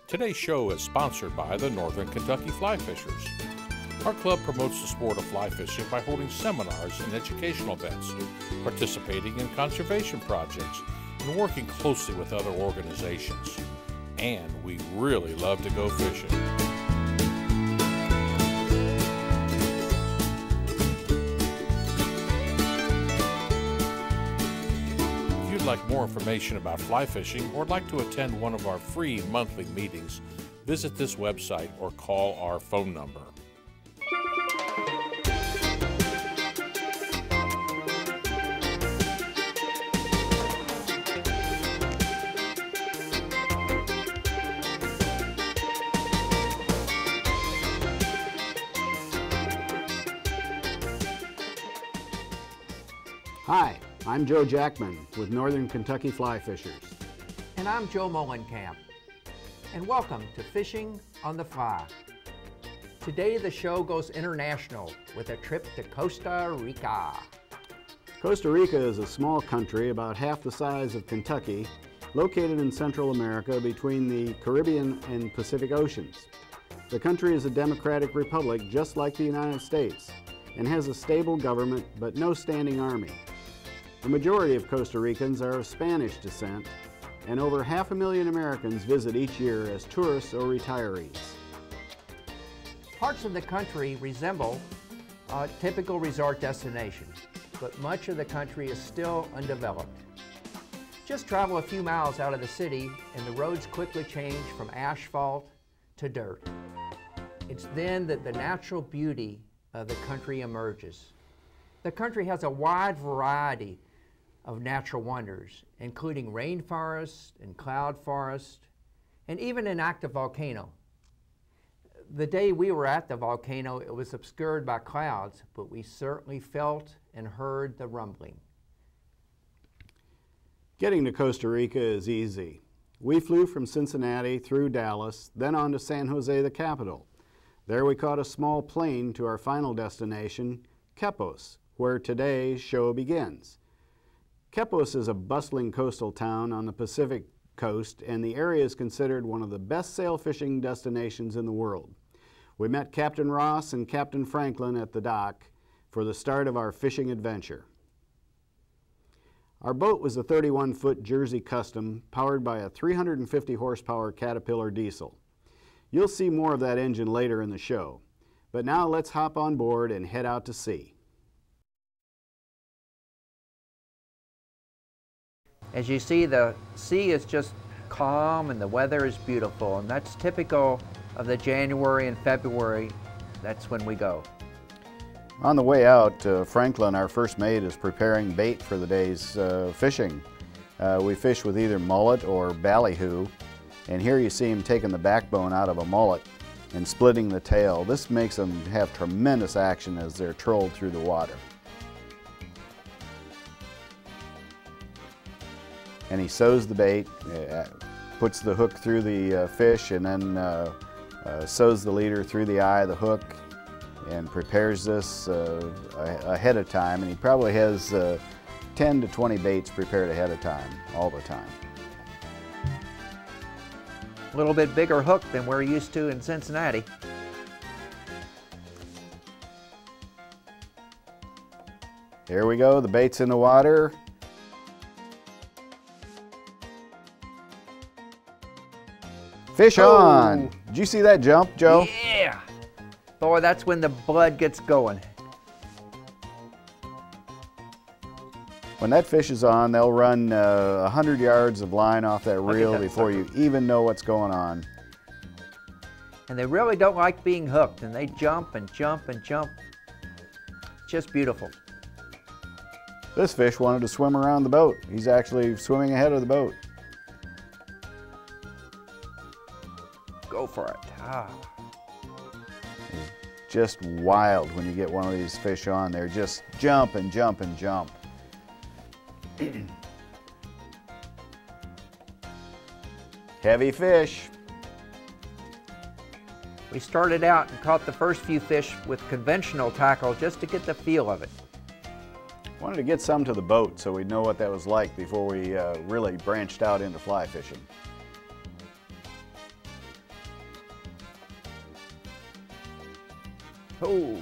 Today's show is sponsored by the Northern Kentucky Fly Fishers. Our club promotes the sport of fly fishing by holding seminars and educational events, participating in conservation projects, and working closely with other organizations. And we really love to go fishing. If you'd like more information about fly fishing or like to attend one of our free monthly meetings, visit this website or call our phone number. Hi, I'm Joe Jackman with Northern Kentucky Fly Fishers. And I'm Joe Mullenkamp. And welcome to Fishing on the Fly. Today the show goes international with a trip to Costa Rica. Costa Rica is a small country about half the size of Kentucky, located in Central America between the Caribbean and Pacific Oceans. The country is a democratic republic just like the United States and has a stable government but no standing army. The majority of Costa Ricans are of Spanish descent, and over 500,000 Americans visit each year as tourists or retirees. Parts of the country resemble a typical resort destination, but much of the country is still undeveloped. Just travel a few miles out of the city and the roads quickly change from asphalt to dirt. It's then that the natural beauty of the country emerges. The country has a wide variety of natural wonders, including rainforest and cloud forest, and even an active volcano. The day we were at the volcano, it was obscured by clouds, but we certainly felt and heard the rumbling. Getting to Costa Rica is easy. We flew from Cincinnati through Dallas, then on to San Jose, the capital. There we caught a small plane to our final destination, Quepos, where today's show begins. Quepos is a bustling coastal town on the Pacific coast, and the area is considered one of the best sail fishing destinations in the world. We met Captain Ross and Captain Franklin at the dock for the start of our fishing adventure. Our boat was a 31-foot Jersey Custom powered by a 350 horsepower Caterpillar diesel. You'll see more of that engine later in the show, but now let's hop on board and head out to sea. As you see, the sea is just calm and the weather is beautiful, and that's typical of the January and February. That's when we go. On the way out, Franklin, our first mate, is preparing bait for the day's fishing. We fish with either mullet or ballyhoo, and here you see him taking the backbone out of a mullet and splitting the tail. This makes them have tremendous action as they're trolled through the water. And he sews the bait, puts the hook through the fish, and then sews the leader through the eye of the hook, and prepares this ahead of time. And he probably has 10 to 20 baits prepared ahead of time, all the time. A little bit bigger hook than we're used to in Cincinnati. Here we go, the bait's in the water. Fish on! Did you see that jump, Joe? Yeah! Boy, that's when the blood gets going. When that fish is on, they'll run 100 yards of line off that reel before you even know what's going on. And they really don't like being hooked, and they jump and jump and jump. Just beautiful. This fish wanted to swim around the boat. He's actually swimming ahead of the boat. Go for it. Ah. It's just wild when you get one of these fish on. They're just jump and jump and jump. Heavy fish. We started out and caught the first few fish with conventional tackle just to get the feel of it. Wanted to get some to the boat so we'd know what that was like before we really branched out into fly fishing. Oh,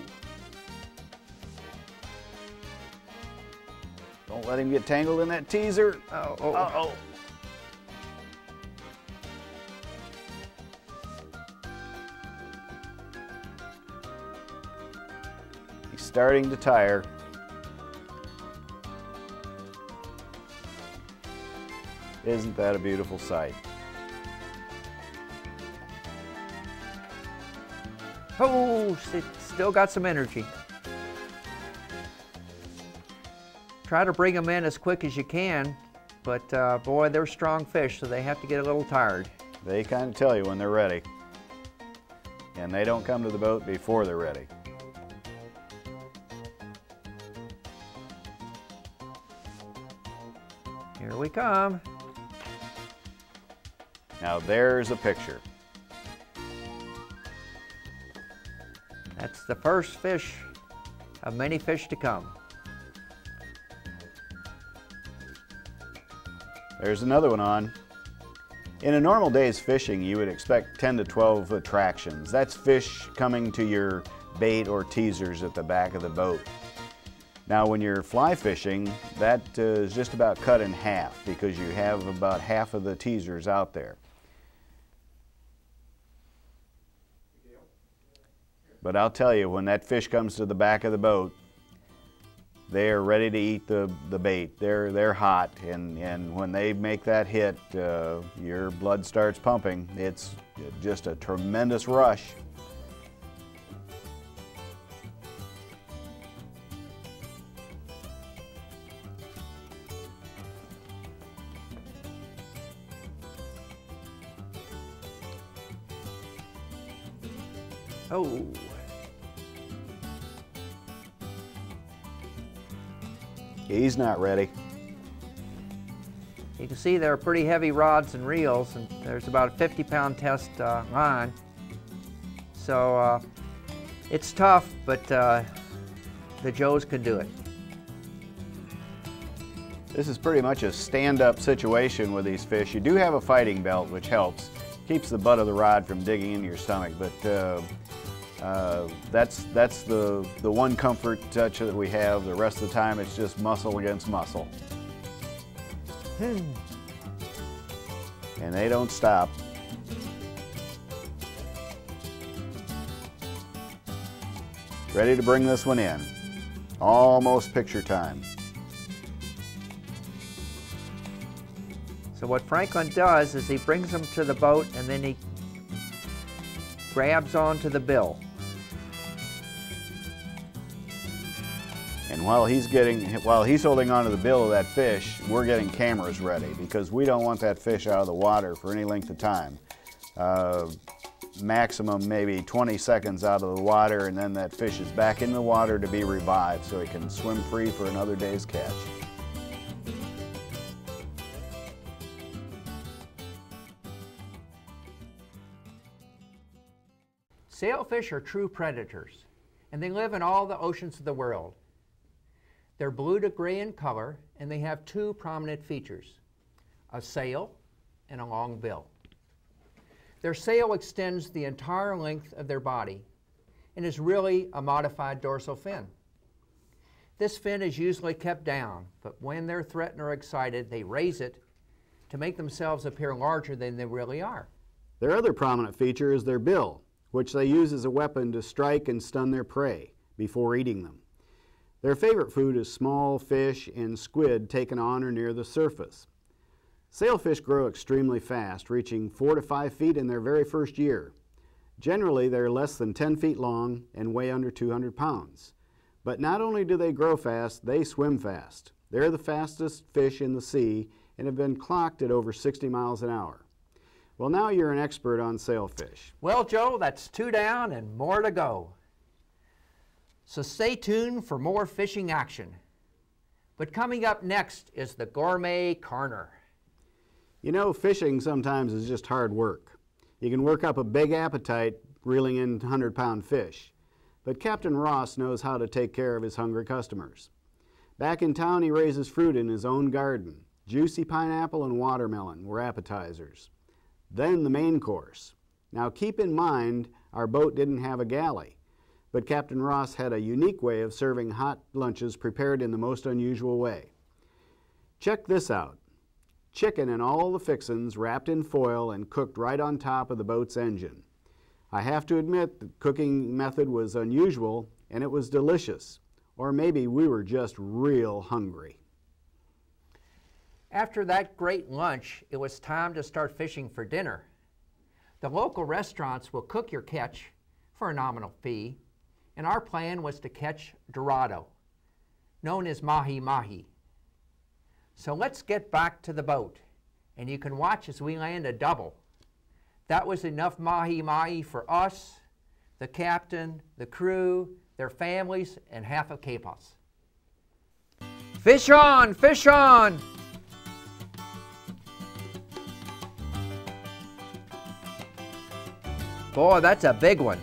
Don't let him get tangled in that teaser. oh. Uh-oh. He's starting to tire. Isn't that a beautiful sight? Oh, still got some energy. Try to bring them in as quick as you can, but boy, they're strong fish, so they have to get a little tired. They kind of tell you when they're ready. And they don't come to the boat before they're ready. Here we come. Now there's a picture. That's the first fish of many fish to come. There's another one on. In a normal day's fishing, you would expect 10 to 12 attractions. That's fish coming to your bait or teasers at the back of the boat. Now when you're fly fishing, that is just about cut in half because you have about half of the teasers out there. But I'll tell you, when that fish comes to the back of the boat, they are ready to eat the bait. They're hot, and when they make that hit, your blood starts pumping. It's just a tremendous rush. Oh. He's not ready. You can see they're pretty heavy rods and reels, and there's about a 50-pound test line. So it's tough, but the Joes can do it. This is pretty much a stand-up situation with these fish. You do have a fighting belt, which helps. Keeps the butt of the rod from digging into your stomach, but that's the one comfort touch that we have. The rest of the time, it's just muscle against muscle. And they don't stop. Ready to bring this one in. Almost picture time. So what Franklin does is he brings them to the boat and then he grabs onto the bill. And while he's holding onto the bill of that fish, we're getting cameras ready because we don't want that fish out of the water for any length of time. Maximum maybe 20 seconds out of the water, and then that fish is back in the water to be revived so he can swim free for another day's catch. Sailfish are true predators, and they live in all the oceans of the world. They're blue to gray in color, and they have two prominent features, a sail and a long bill. Their sail extends the entire length of their body and is really a modified dorsal fin. This fin is usually kept down, but when they're threatened or excited, they raise it to make themselves appear larger than they really are. Their other prominent feature is their bill, which they use as a weapon to strike and stun their prey before eating them. Their favorite food is small fish and squid taken on or near the surface. Sailfish grow extremely fast, reaching 4 to 5 feet in their very first year. Generally, they're less than 10 feet long and weigh under 200 pounds. But not only do they grow fast, they swim fast. They're the fastest fish in the sea and have been clocked at over 60 miles an hour. Well, now you're an expert on sailfish. Well, Joe, that's 2 down and more to go. So stay tuned for more fishing action. But coming up next is the Gourmet Corner. You know, fishing sometimes is just hard work. You can work up a big appetite reeling in 100-pound fish. But Captain Ross knows how to take care of his hungry customers. Back in town, he raises fruit in his own garden. Juicy pineapple and watermelon were appetizers. Then the main course. Now keep in mind, our boat didn't have a galley. but Captain Ross had a unique way of serving hot lunches prepared in the most unusual way. Check this out. Chicken and all the fixins wrapped in foil and cooked right on top of the boat's engine. I have to admit the cooking method was unusual and it was delicious. Or maybe we were just real hungry. After that great lunch, it was time to start fishing for dinner. The local restaurants will cook your catch for a nominal fee, and our plan was to catch Dorado, known as mahi-mahi. So let's get back to the boat, and you can watch as we land a double. That was enough mahi-mahi for us, the captain, the crew, their families, and half of Capos. Fish on! Fish on! Boy, that's a big one.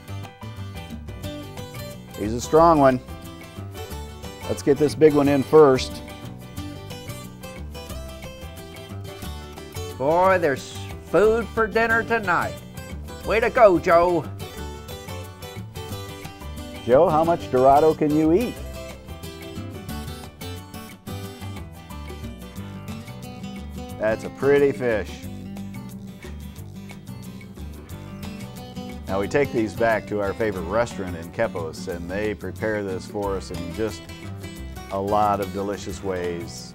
He's a strong one. Let's get this big one in first. Boy, there's food for dinner tonight. Way to go, Joe. Joe, how much Dorado can you eat? That's a pretty fish. Now we take these back to our favorite restaurant in Quepos, and they prepare this for us in just a lot of delicious ways.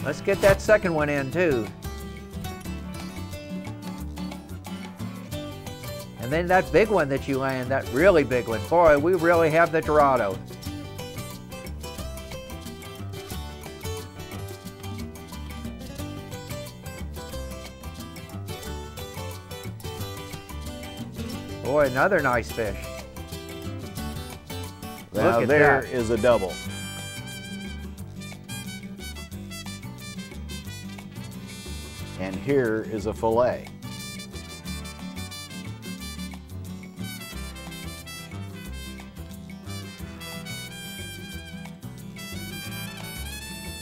Let's get that second one in too. And then that big one that you land, that really big one. Boy, we really have the Dorado. Boy, another nice fish. Now Look at there that. is a double. And here is a fillet.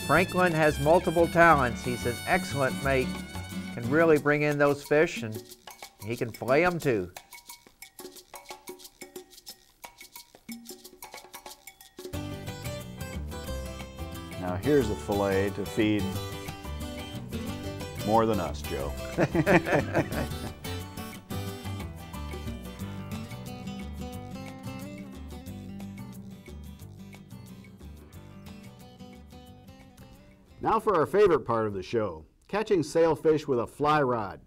Franklin has multiple talents. He's an excellent mate. Can really bring in those fish, and he can fillet them too. Now here's a fillet to feed more than us, Joe. Now for our favorite part of the show, catching sailfish with a fly rod.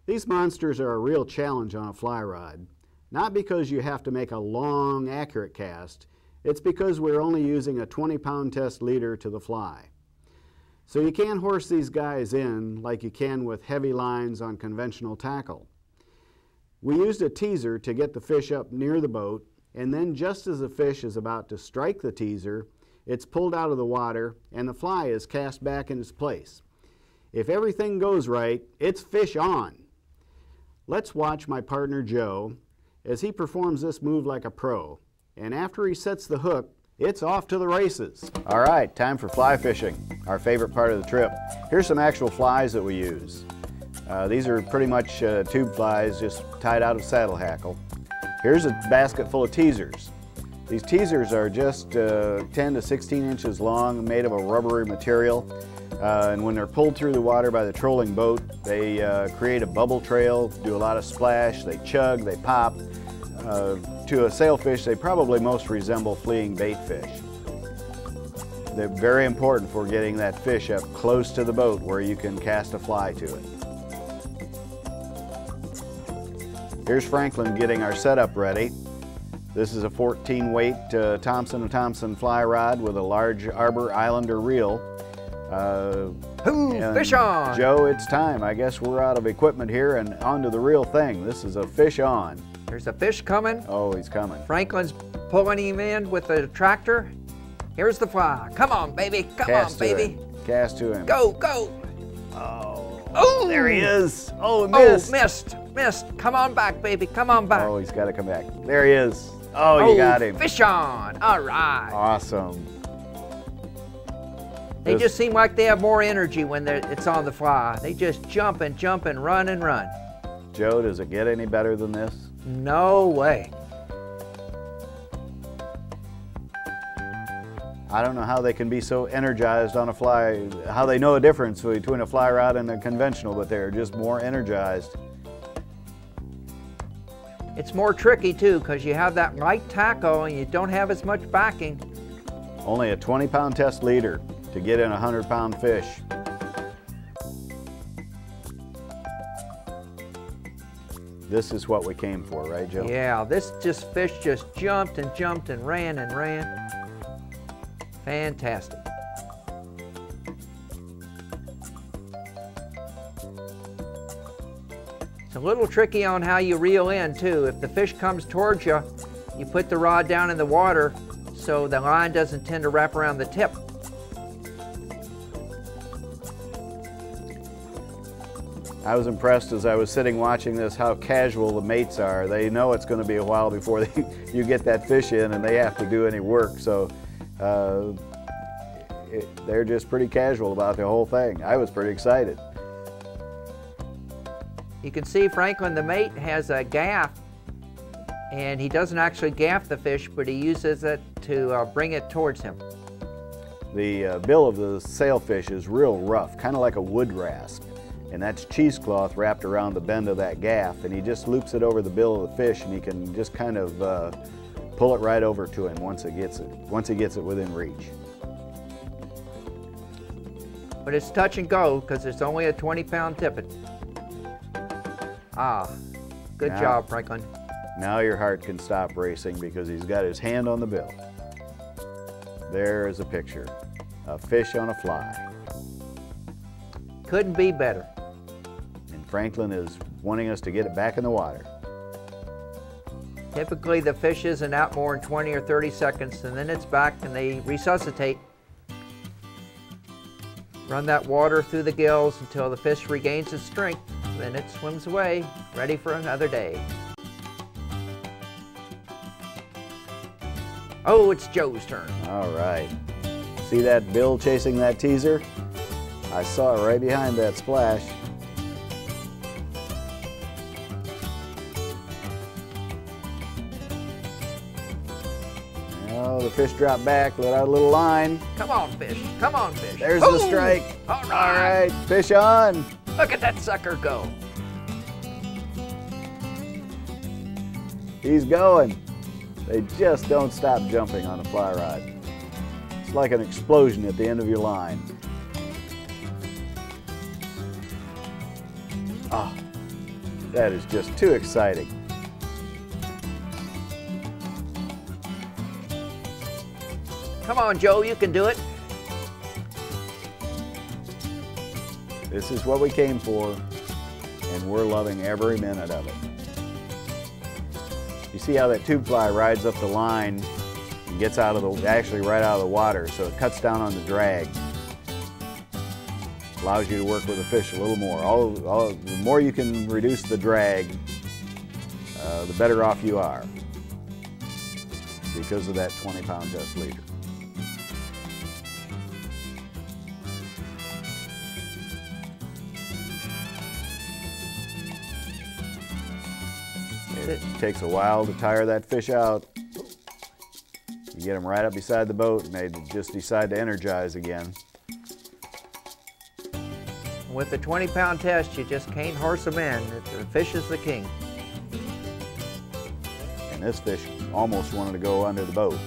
These monsters are a real challenge on a fly rod, not because you have to make a long, accurate cast. It's because we're only using a 20-pound test leader to the fly. So you can't horse these guys in like you can with heavy lines on conventional tackle. We used a teaser to get the fish up near the boat, and then just as the fish is about to strike the teaser, it's pulled out of the water and the fly is cast back in its place. If everything goes right, it's fish on. Let's watch my partner Joe as he performs this move like a pro. And after he sets the hook, it's off to the races. All right, time for fly fishing, our favorite part of the trip. Here's some actual flies that we use. These are pretty much tube flies just tied out of saddle hackle. Here's a basket full of teasers. These teasers are just 10 to 16 inches long, made of a rubbery material. And when they're pulled through the water by the trolling boat, they create a bubble trail, do a lot of splash, they chug, they pop. To a sailfish, they probably most resemble fleeing bait fish. They're very important for getting that fish up close to the boat where you can cast a fly to it. Here's Franklin getting our setup ready. This is a 14 weight Thompson & Thompson fly rod with a large Arbor Islander reel. Fish on! Joe, it's time. I guess we're out of equipment here and onto the real thing. This is a fish on. There's a fish coming. Oh, he's coming. Franklin's pulling him in with the tractor. Here's the fly. Come on, baby. Come on, baby. Cast to him. Go, go. Oh, there he is. Oh, missed. Oh, missed. Come on back, baby. Come on back. Oh, he's got to come back. There he is. Oh, you got him. Fish on. All right. Awesome. They just seem like they have more energy when it's on the fly. They just jump and run and run. Joe, does it get any better than this? No way. I don't know how they can be so energized on a fly, how they know a difference between a fly rod and a conventional, but they're just more energized. It's more tricky too because you have that light tackle and you don't have as much backing. Only a 20-pound test leader to get in a 100-pound fish. This is what we came for, right, Joe? Yeah, this fish just jumped and jumped and ran and ran. Fantastic. It's a little tricky on how you reel in too. If the fish comes towards you, you put the rod down in the water so the line doesn't tend to wrap around the tip. I was impressed as I was sitting watching this how casual the mates are. They know it's going to be a while before you get that fish in and they have to do any work. So they're just pretty casual about the whole thing. I was pretty excited. You can see Franklin the mate has a gaff, and he doesn't actually gaff the fish, but he uses it to bring it towards him. The bill of the sailfish is real rough, kind of like a wood rasp. And that's cheesecloth wrapped around the bend of that gaff, and he just loops it over the bill of the fish, and he can just kind of pull it right over to him once he gets it within reach. But it's touch and go because it's only a 20-pound tippet. Ah, good job, Franklin. Now your heart can stop racing because he's got his hand on the bill. There is a picture, a fish on a fly. Couldn't be better. And Franklin is wanting us to get it back in the water. Typically the fish isn't out more than 20 or 30 seconds, and then it's back and they resuscitate. Run that water through the gills until the fish regains its strength, then it swims away, ready for another day. Oh, it's Joe's turn. All right. See that bill chasing that teaser? I saw it right behind that splash. Oh, the fish dropped back, let out a little line. Come on, fish. Come on, fish. There's the strike. All right. All right, fish on. Look at that sucker go. He's going. They just don't stop jumping on a fly rod. It's like an explosion at the end of your line. Oh, that is just too exciting. Come on, Joe, you can do it. This is what we came for, and we're loving every minute of it. You see how that tube fly rides up the line and gets out of the, actually right out of the water, so it cuts down on the drag. Allows you to work with the fish a little more. The more you can reduce the drag, the better off you are because of that 20-pound test leader. It takes a while to tire that fish out. You get them right up beside the boat and they just decide to energize again. With the 20-pound test, you just can't horse them in. The fish is the king. And this fish almost wanted to go under the boat.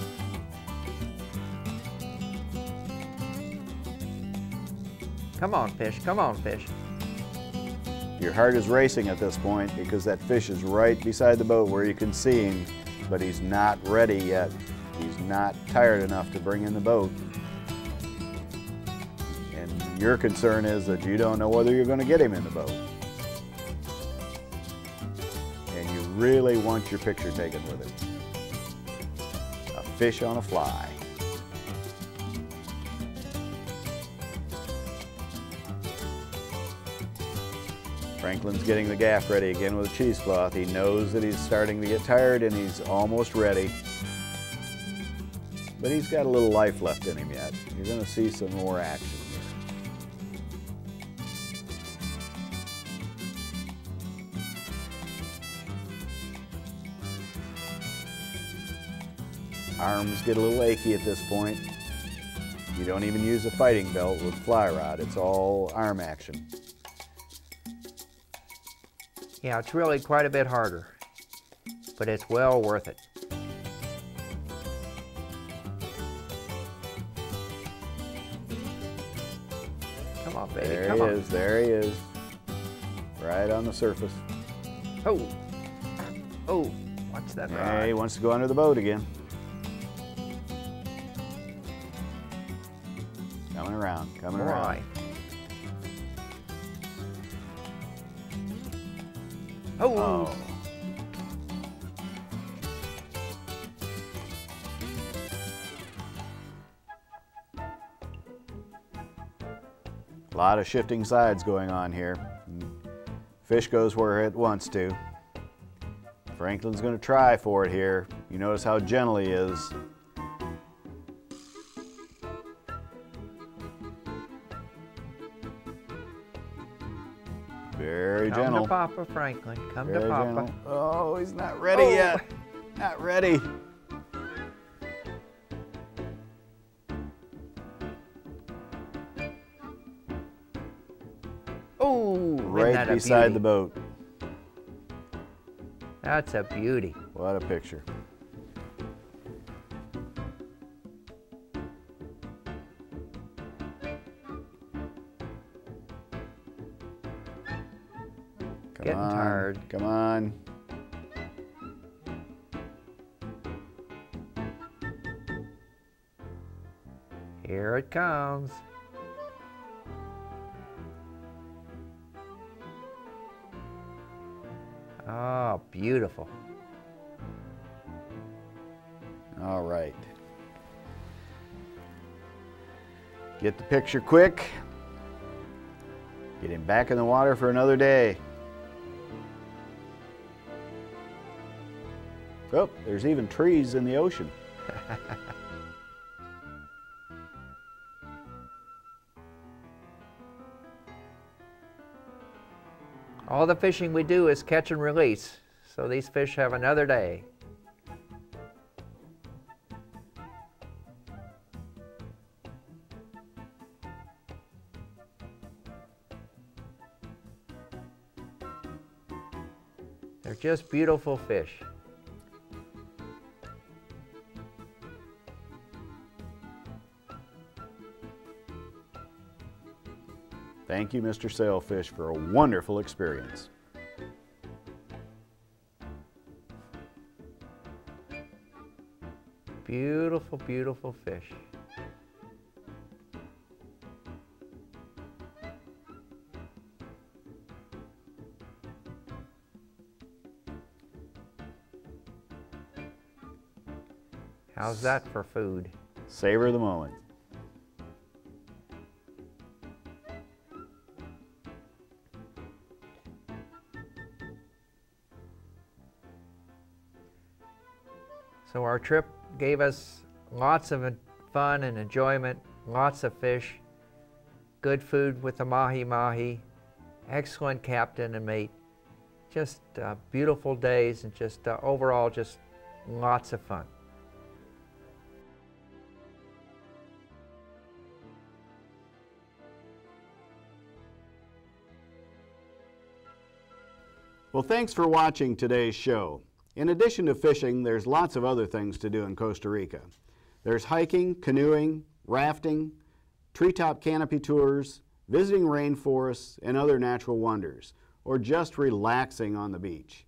Come on, fish. Come on, fish. Your heart is racing at this point because that fish is right beside the boat where you can see him, but he's not ready yet. He's not tired enough to bring in the boat. And your concern is that you don't know whether you're going to get him in the boat. And you really want your picture taken with him. A fish on a fly. Franklin's getting the gaff ready again with a cheesecloth. He knows that he's starting to get tired and he's almost ready. But he's got a little life left in him yet. You're going to see some more action here. Arms get a little achy at this point. You don't even use a fighting belt with fly rod. It's all arm action. Yeah, it's really quite a bit harder, but it's well worth it. Come on, baby, There come he on. is, there he is. Right on the surface. Oh, oh, watch that Yeah, he rod. wants to go under the boat again. Coming around, coming around. Boy. Oh. Oh. A lot of shifting sides going on here. Fish goes where it wants to. Franklin's going to try for it here. You notice how gentle he is. Very Come gentle. to Papa, Franklin. Come Very to Papa. gentle. Oh, he's not ready Oh. yet. Not ready. Oh, isn't Right that a beside beauty? the boat. That's a beauty. What a picture. Come Getting on, tired. Come on. Here it comes. Oh, beautiful. All right. Get the picture quick. Get him back in the water for another day. Oh, there's even trees in the ocean. All the fishing we do is catch and release, so these fish have another day. They're just beautiful fish. Thank you, Mr. Sailfish, for a wonderful experience. Beautiful, beautiful fish. How's that for food? Savor the moment. So our trip gave us lots of fun and enjoyment, lots of fish, good food with the mahi-mahi, excellent captain and mate, just beautiful days and just overall just lots of fun. Well, thanks for watching today's show. In addition to fishing, there's lots of other things to do in Costa Rica. There's hiking, canoeing, rafting, treetop canopy tours, visiting rainforests and other natural wonders, or just relaxing on the beach.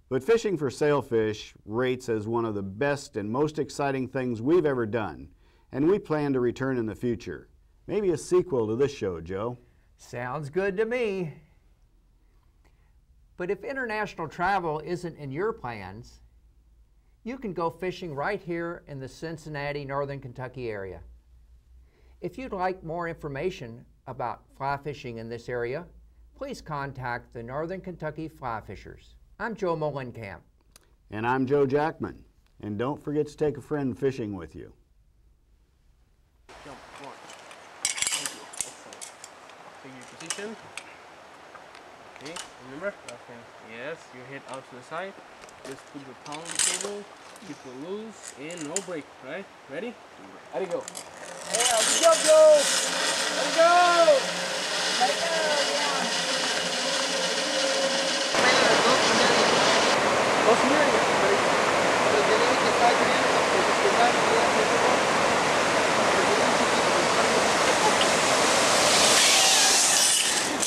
But fishing for sailfish rates as one of the best and most exciting things we've ever done, and we plan to return in the future. Maybe a sequel to this show, Joe. Sounds good to me. But if international travel isn't in your plans, you can go fishing right here in the Cincinnati, Northern Kentucky area. If you'd like more information about fly fishing in this area, please contact the Northern Kentucky Fly Fishers. I'm Joe Molenkamp. And I'm Joe Jackman. And don't forget to take a friend fishing with you. Jump, one. Thank you. Excellent. Take your position. Okay, remember? Okay. Yes, your head out to the side. Just put your palm on the table. Keep it loose and no break, right? Ready? Ready, go. Good job, Joe. Let's go. Let it go, yeah. Dos y media. Pero tenemos que estar bien, porque si está good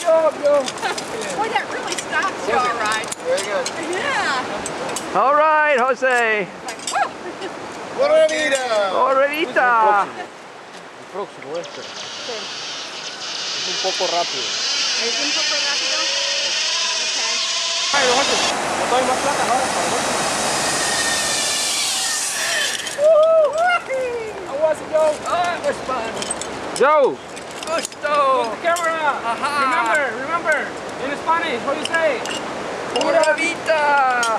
job, Joe. Boy, that really stops you all right. Very good. Yeah. All right, Jose. Corredita. Corredita. El próximo este. Es un poco rápido. ¿Es un poco rápido? Okay. Ay, José, no doy más plata ahora para vos. How was it, Joe? Oh, it was fun. Joe. Gusto. Look at the camera. Aha. Remember. In Spanish, what do you say? Pura vida.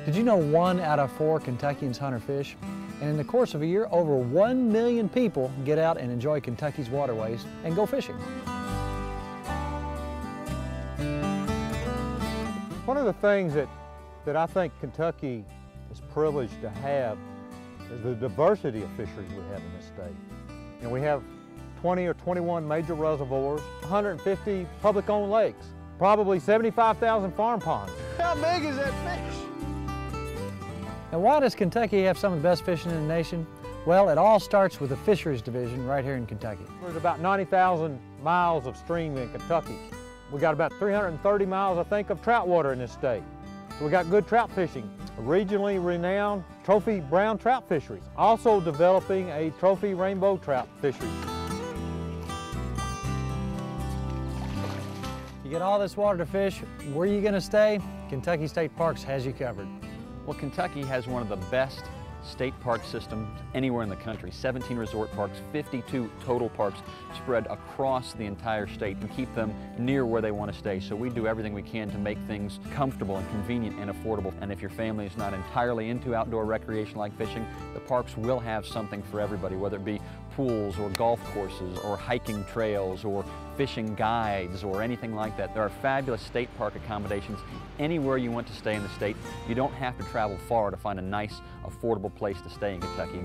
Did you know 1 out of 4 Kentuckians hunt or fish? And in the course of a year, over 1 million people get out and enjoy Kentucky's waterways and go fishing. One of the things that I think Kentucky is privileged to have is the diversity of fisheries we have in this state. You know, we have 20 or 21 major reservoirs, 150 public-owned lakes, probably 75,000 farm ponds. How big is that fish? And why does Kentucky have some of the best fishing in the nation? Well, it all starts with the fisheries division right here in Kentucky. There's about 90,000 miles of stream in Kentucky. We got about 330 miles, I think, of trout water in this state. So we got good trout fishing, a regionally renowned trophy brown trout fishery, also developing a trophy rainbow trout fishery. You get all this water to fish, where are you going to stay? Kentucky State Parks has you covered. Well, Kentucky has one of the best state park systems anywhere in the country. 17 resort parks, 52 total parks spread across the entire state and keep them near where they want to stay. So we do everything we can to make things comfortable and convenient and affordable. And if your family is not entirely into outdoor recreation like fishing, the parks will have something for everybody, whether it be pools or golf courses or hiking trails or fishing guides or anything like that. There are fabulous state park accommodations anywhere you want to stay in the state. You don't have to travel far to find a nice, affordable place to stay in Kentucky.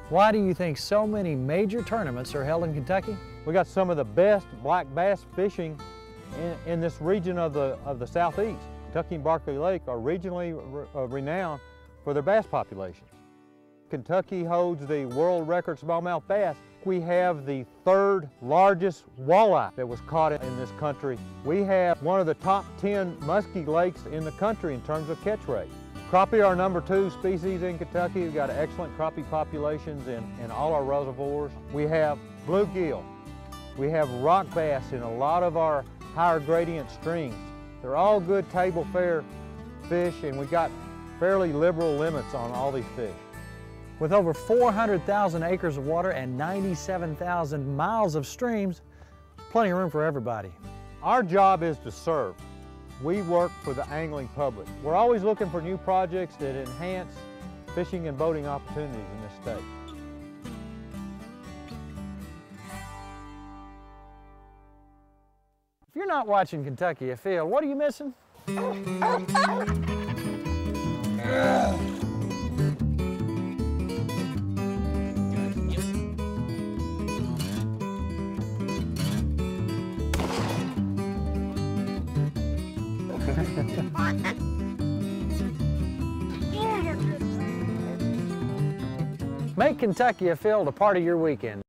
Why do you think so many major tournaments are held in Kentucky? We got some of the best black bass fishing in this region of the southeast. Kentucky and Barkley Lake are regionally renowned for their bass populations. Kentucky holds the world record smallmouth bass. We have the 3rd largest walleye that was caught in this country. We have one of the top 10 muskie lakes in the country in terms of catch rate. Crappie are our #2 species in Kentucky. We've got excellent crappie populations in all our reservoirs. We have bluegill. We have rock bass in a lot of our higher gradient streams. They're all good table fare fish, and we got fairly liberal limits on all these fish. With over 400,000 acres of water and 97,000 miles of streams, there's plenty of room for everybody. Our job is to serve. We work for the angling public. We're always looking for new projects that enhance fishing and boating opportunities in this state. If you're not watching Kentucky Afield, what are you missing? Make Kentucky Afield a part of your weekend.